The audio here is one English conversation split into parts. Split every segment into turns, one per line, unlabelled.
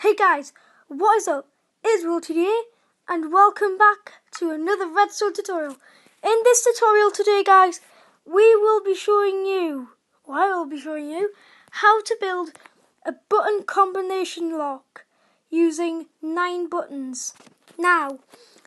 Hey guys, what is up? It's Will today, and welcome back to another Redstone tutorial. In this tutorial today, guys, I will be showing you how to build a button combination lock using 9 buttons. Now,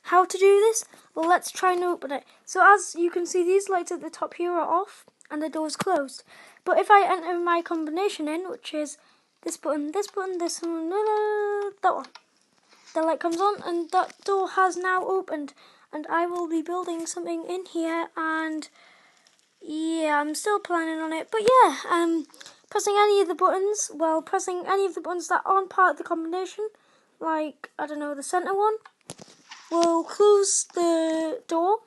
how to do this? Well, let's try and open it. So as you can see, these lights at the top here are off and the door is closed. But if I enter my combination in, which is this button, this one, that one, the light comes on and that door has now opened, and I will be building something in here. And yeah, I'm still planning on it, but yeah, pressing any of the buttons, that aren't part of the combination, like, I don't know, the center one, will close the door,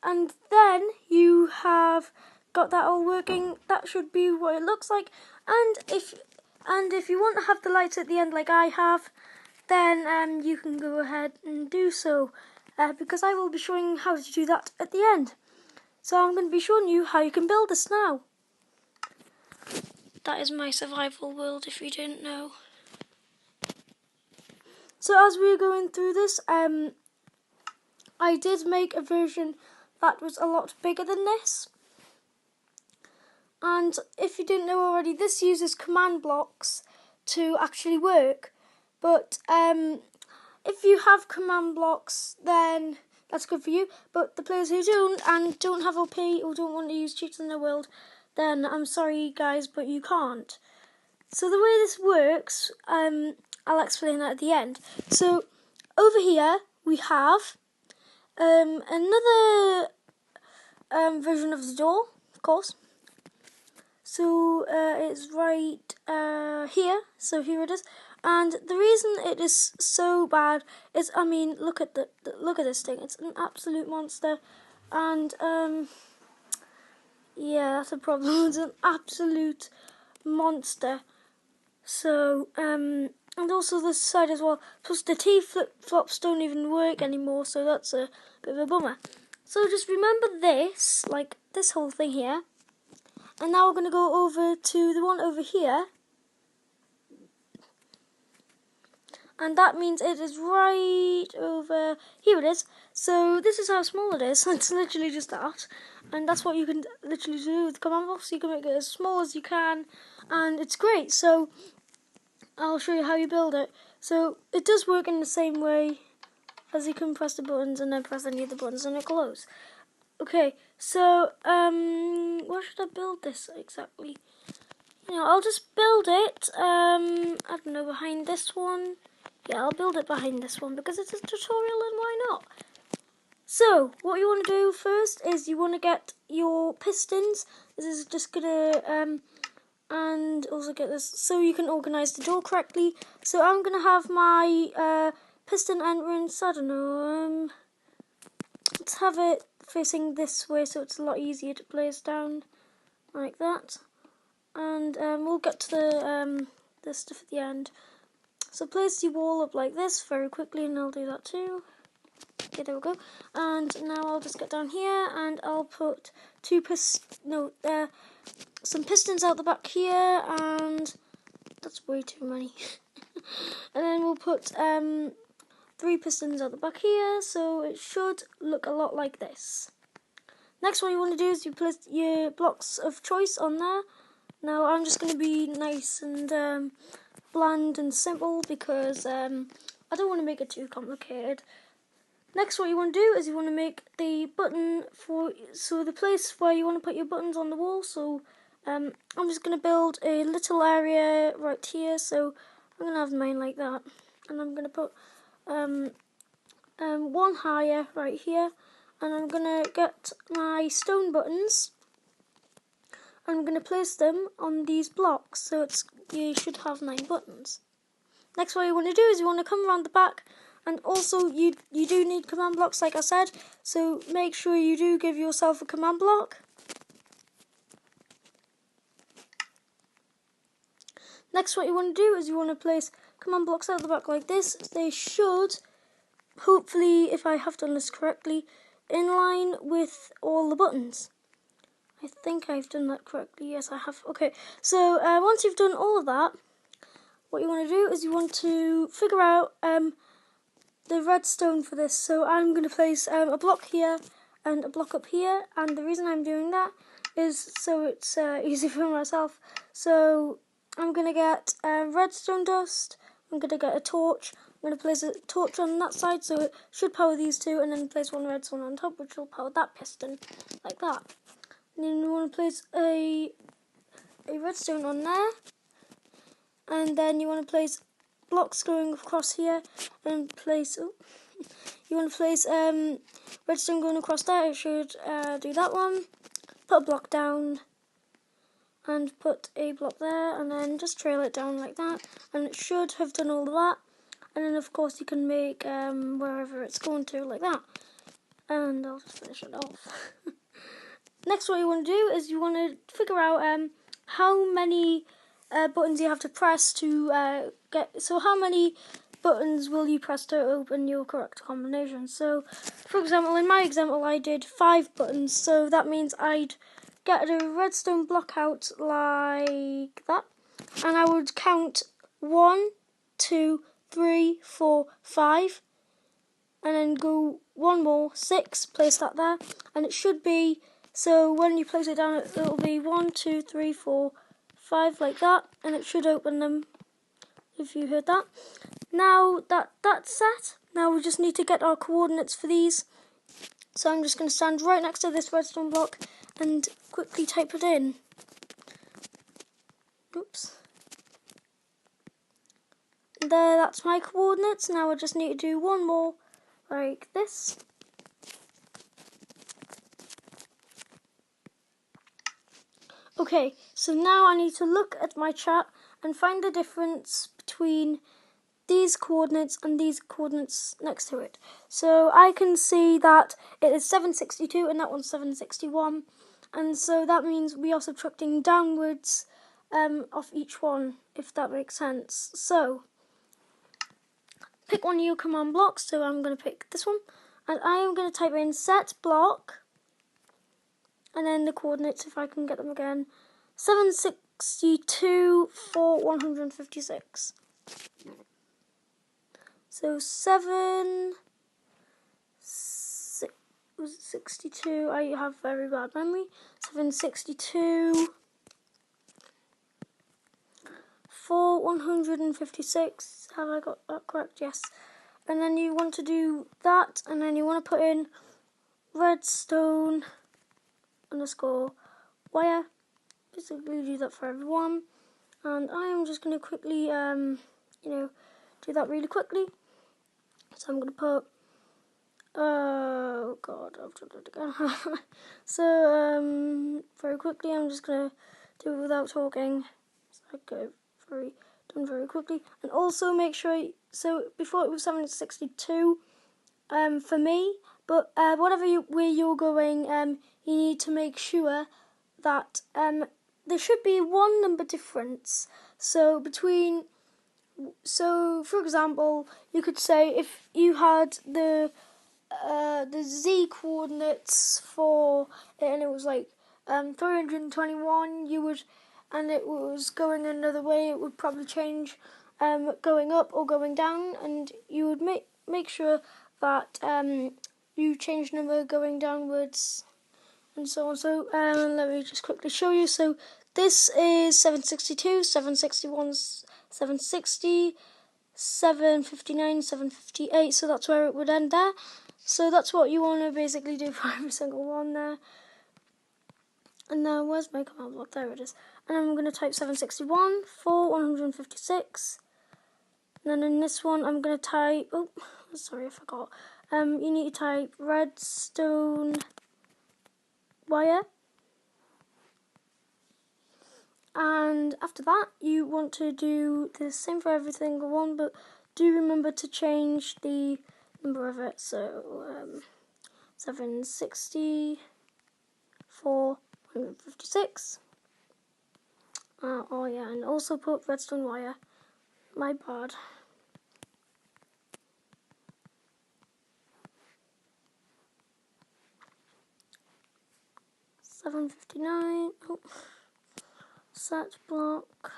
and then you have got that all working. That should be what it looks like. And if you want to have the lights at the end like I have, then you can go ahead and do so, because I will be showing you how to do that at the end. So I'm going to be showing you how you can build this now. That is my survival world, if you didn't know. So as we're going through this, I did make a version that was a lot bigger than this. And if you didn't know already, this uses command blocks to actually work. But if you have command blocks, then that's good for you. But the players who don't have OP or don't want to use cheats in their world, then I'm sorry guys, but you can't. So the way this works, I'll explain that at the end. So over here we have another version of the door, of course. So it's right here. So here it is. And the reason it is so bad is, I mean, look at this thing. It's an absolute monster. And yeah, that's a problem. It's an absolute monster. So and also this side as well. Plus the T flip-flops don't even work anymore. So that's a bit of a bummer. So just remember this, like this whole thing here. And now we're going to go over to the one over here. And that means it is right over here. It is. So this is how small it is. It's literally just that. And that's what you can literally do with the command box. You can make it as small as you can. And it's great. So I'll show you how you build it. So it does work in the same way as you can press the buttons and then press any of the buttons and it glows. Okay, so where should I build this exactly? I'll just build it, I don't know, behind this one. Yeah, I'll build it behind this one because it's a tutorial and why not? So, what you want to do first is you want to get your pistons. This is just going to, and also get this so you can organise the door correctly. So I'm going to have my piston entrance, I don't know, let's have it facing this way so it's a lot easier to place down, like that. And we'll get to the this stuff at the end. So place your wall up like this very quickly, and I'll do that too. Okay, there we go. And now I'll just get down here, and I'll put some pistons out the back here, and that's way too many. And then we'll put 3 pistons out the back here, so it should look a lot like this. Next, what you want to do is you place your blocks of choice on there. Now I'm just going to be nice and bland and simple because I don't want to make it too complicated. Next, what you want to do is you want to make the button so the place where you want to put your buttons on the wall. So I'm just going to build a little area right here. So I'm going to have mine like that, and I'm going to put one higher right here, and I'm going to get my stone buttons. I'm going to place them on these blocks, so you should have 9 buttons. Next, what you want to do is you want to come around the back, and also you do need command blocks, like I said, so make sure you do give yourself a command block. Next, what you want to do is you want to place command blocks out the back like this. They should, hopefully, if I have done this correctly, in line with all the buttons. I think I've done that correctly. Yes, I have. Okay, so once you've done all of that, what you want to do is you want to figure out the redstone for this. So I'm going to place a block here and a block up here, and the reason I'm doing that is so it's easy for myself. So I'm going to get redstone dust, I'm going to get a torch, I'm going to place a torch on that side so it should power these two, and then place one redstone on top which will power that piston, like that. And then you want to place a redstone on there, and then you want to place blocks going across here, and place you want to place redstone going across there. It should do that one. Put a block down and put a block there, and then just trail it down like that, and it should have done all of that. And then of course you can make wherever it's going to, like that, and I'll just finish it off. Next, what you want to do is you want to figure out how many buttons you have to press to get. So how many buttons will you press to open your correct combination? So, for example, in my example, I did 5 buttons. So that means I'd get a redstone block out like that, and I would count 1, 2, 3, 4, 5, and then go one more, 6. Place that there, and it should be. So when you place it down, it'll be 1, 2, 3, 4, 5 like that, and it should open them, if you heard that. Now that's set, now we just need to get our coordinates for these. So I'm just going to stand right next to this redstone block and quickly type it in. Oops. There, that's my coordinates. Now I just need to do one more like this. Okay, so now I need to look at my chat and find the difference between these coordinates and these coordinates next to it. So I can see that it is 762 and that one's 761, and so that means we are subtracting downwards off each one, if that makes sense. So pick one of your command blocks, so I'm going to pick this one, and I am going to type in set block, and then the coordinates, if I can get them again, 762 for 156. So 62, I have very bad memory, 762 for 156, have I got that correct? Yes. And then you want to do that, and then you want to put in redstone underscore wire. Basically do that for everyone, and I am just going to quickly do that really quickly. So I'm going to put oh god, I've done it again. So very quickly, I'm just going to do it without talking, so I go done very quickly. And also make sure, so before it was 762 for me, but whatever where you're going, you need to make sure that there should be one number difference. So for example, you could say if you had the z coordinates for it, and it was like 321, you would, and it was going another way, it would probably change going up or going down, and you would make sure that you change number going downwards and so on. So let me just quickly show you. So this is 762, 761, 760, 759, 758, so that's where it would end there. So that's what you want to basically do for every single one there. And now where's my command block? There it is. And I'm going to type 761 for 156. And then in this one I'm going to type, oh sorry I forgot, you need to type redstone wire. And after that you want to do the same for every single one, but do remember to change the number of it. So 760 for 156. Oh yeah, and also put redstone wire. My bad. $7.59. Oh. Set block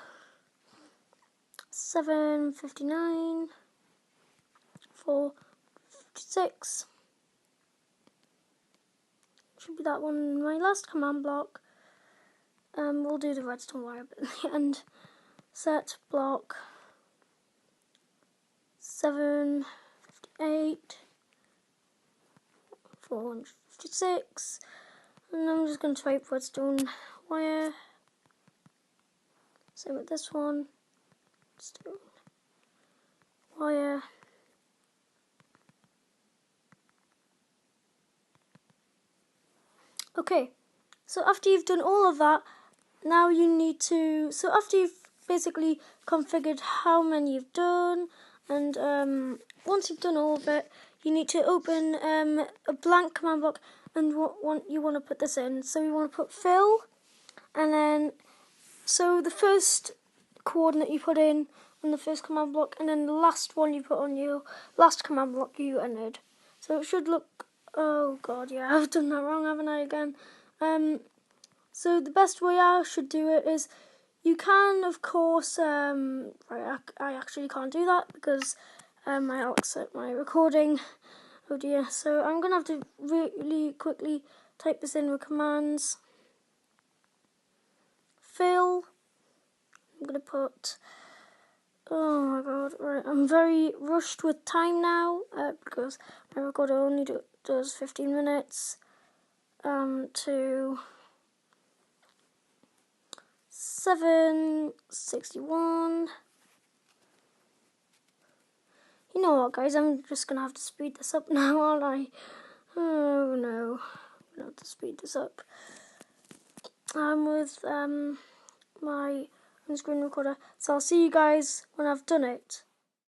7:59, 4:56. Should be that one. My last command block. We'll do the redstone wire bit at the end. Set block 7:58, 4:56, and I'm just going to type redstone wire. Same with this one. Redstone wire. Okay, so after you've done all of that, now you need to, so after you've basically configured how many you've done, and once you've done all of it, you need to open a blank command block, and you want to put this in. So you want to put fill, and then, so the first coordinate you put in on the first command block, and then the last one you put on your last command block you entered. So it should look, oh god, yeah, I've done that wrong, haven't I, again? So the best way I should do it is, you can, of course, I actually can't do that because I accept my recording. Oh dear, so I'm going to have to really quickly type this in with commands. Fill, I'm going to put, oh my god, right, I'm very rushed with time now because my recorder only does 15 minutes to 7:61. You know what, guys? I'm just gonna have to speed this up now, aren't I? Oh no, I'm gonna have to speed this up. With my on-screen recorder. So I'll see you guys when I've done it.